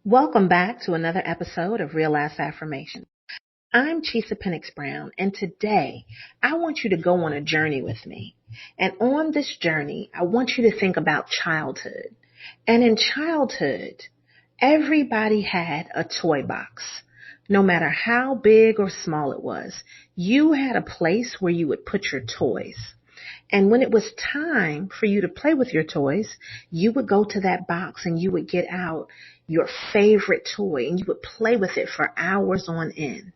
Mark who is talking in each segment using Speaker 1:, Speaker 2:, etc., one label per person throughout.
Speaker 1: Welcome back to another episode of Real Ass Affirmations. I'm Chisa Pennix-Brown, and today I want you to go on a journey with me. And on this journey, I want you to think about childhood. And in childhood, everybody had a toy box. No matter how big or small it was, you had a place where you would put your toys. And when it was time for you to play with your toys, you would go to that box and you would get out your favorite toy and you would play with it for hours on end.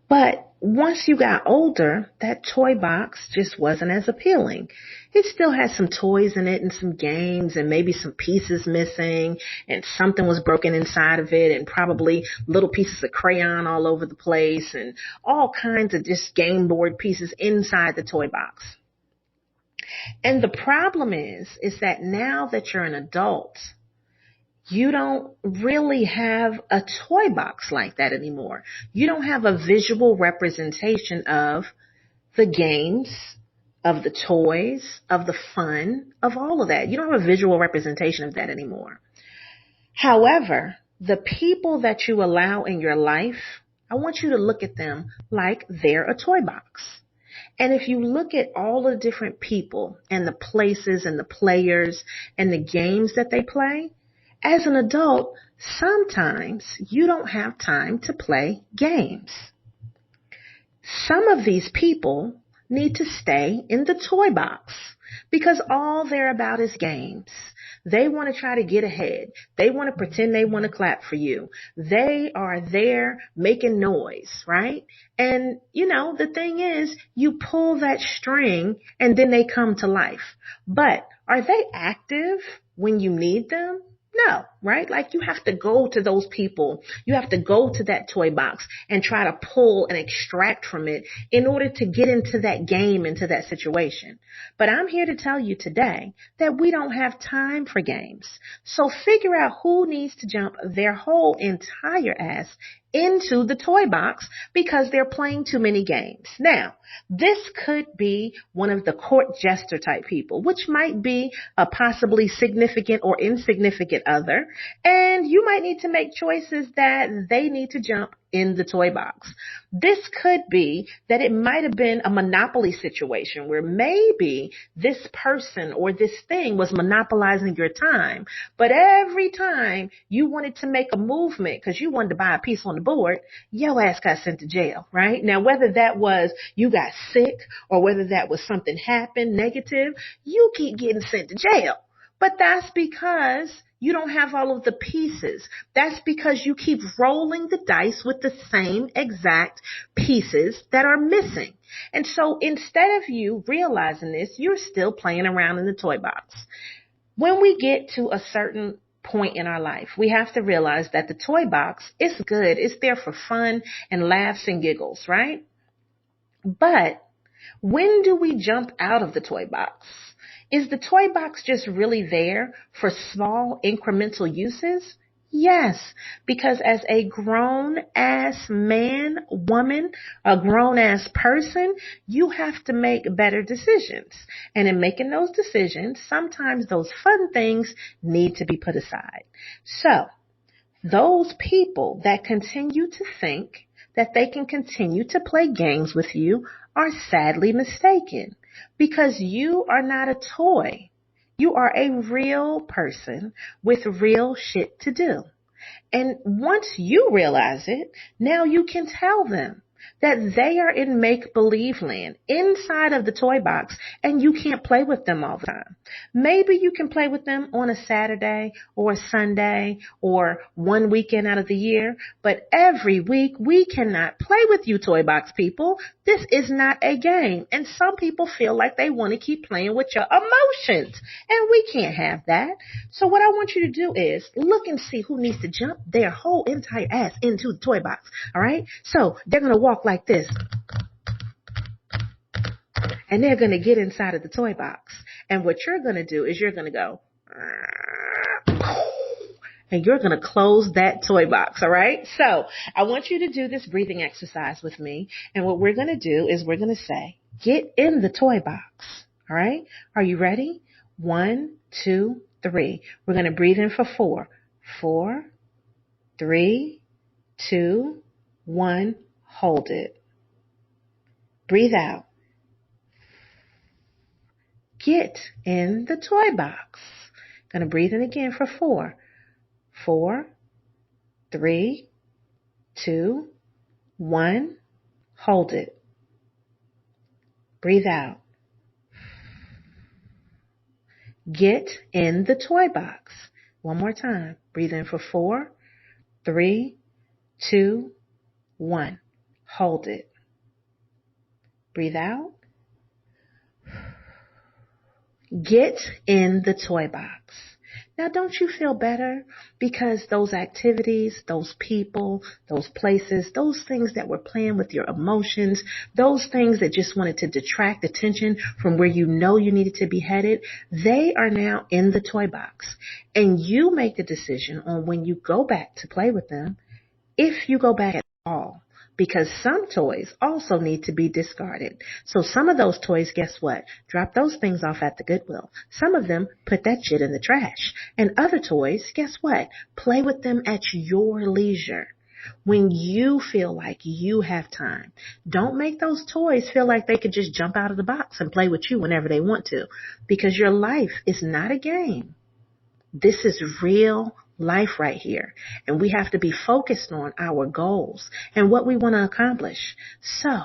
Speaker 1: But once you got older, that toy box just wasn't as appealing. It still had some toys in it and some games and maybe some pieces missing and something was broken inside of it and probably little pieces of crayon all over the place and all kinds of just game board pieces inside the toy box. And the problem is that now that you're an adult, you don't really have a toy box like that anymore. You don't have a visual representation of the games, of the toys, of the fun, of all of that. You don't have a visual representation of that anymore. However, the people that you allow in your life, I want you to look at them like they're a toy box. And if you look at all the different people and the places and the players and the games that they play, as an adult, sometimes you don't have time to play games. Some of these people need to stay in the toy box because all they're about is games. They want to try to get ahead. They want to pretend they want to clap for you. They are there making noise, right? And, the thing is, you pull that string and then they come to life. But are they active when you need them? No, right? Like you have to go to those people. You have to go to that toy box and try to pull and extract from it in order to get into that game, into that situation. But I'm here to tell you today that we don't have time for games. So figure out who needs to jump their whole entire ass into the toy box because they're playing too many games. Now, this could be one of the court jester type people, which might be a possibly significant or insignificant other, and you might need to make choices that they need to jump in the toy box. This could be that it might have been a monopoly situation where maybe this person or this thing was monopolizing your time, but every time you wanted to make a movement because you wanted to buy a piece on the board, your ass got sent to jail, right? Now, whether that was you got sick or whether that was something happened negative, you keep getting sent to jail. But that's because you don't have all of the pieces. That's because you keep rolling the dice with the same exact pieces that are missing. And so instead of you realizing this, you're still playing around in the toy box. When we get to a certain point in our life, we have to realize that the toy box is good. It's there for fun and laughs and giggles, right? But when do we jump out of the toy box? Is the toy box just really there for small incremental uses? Yes, because as a grown-ass man, woman, a grown-ass person, you have to make better decisions. And in making those decisions, sometimes those fun things need to be put aside. So, those people that continue to think that they can continue to play games with you are sadly mistaken. Because you are not a toy. You are a real person with real shit to do. And once you realize it, now you can tell them that they are in make-believe land inside of the toy box and you can't play with them all the time. Maybe you can play with them on a Saturday or a Sunday or one weekend out of the year, but every week we cannot play with you toy box people. This is not a game. And some people feel like they want to keep playing with your emotions and we can't have that. So what I want you to do is look and see who needs to jump their whole entire ass into the toy box. All right. So they're going to walk like this. And they're going to get inside of the toy box. And what you're going to do is you're going to go, and you're going to close that toy box. All right. So I want you to do this breathing exercise with me. And what we're going to do is we're going to say, get in the toy box. All right. Are you ready? 1, 2, 3. We're going to breathe in for 4, 4, 3, 2, 1. Hold it. Breathe out. Get in the toy box. Gonna breathe in again for 4. 4, 3, 2, 1. Hold it. Breathe out. Get in the toy box. One more time. Breathe in for 4, 3, 2, 1. Hold it. Breathe out. Get in the toy box. Now, don't you feel better? Because those activities, those people, those places, those things that were playing with your emotions, those things that just wanted to detract attention from where you know you needed to be headed, they are now in the toy box. And you make the decision on when you go back to play with them, if you go back at all. Because some toys also need to be discarded. So some of those toys, guess what? Drop those things off at the Goodwill. Some of them, put that shit in the trash. And other toys, guess what? Play with them at your leisure. When you feel like you have time. Don't make those toys feel like they could just jump out of the box and play with you whenever they want to. Because your life is not a game. This is real life right here. And we have to be focused on our goals and what we want to accomplish. So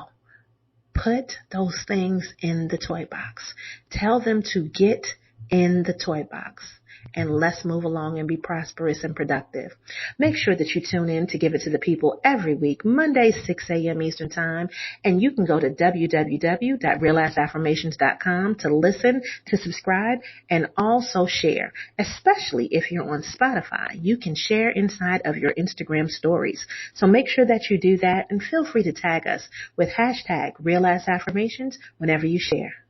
Speaker 1: put those things in the toy box. Tell them to get in the toy box. And let's move along and be prosperous and productive. Make sure that you tune in to Give It to the People every week, Monday, 6 a.m. Eastern Time. And you can go to www.realasaffirmations.com to listen, to subscribe, and also share. Especially if you're on Spotify, you can share inside of your Instagram stories. So make sure that you do that and feel free to tag us with hashtag Real Ass Affirmations whenever you share.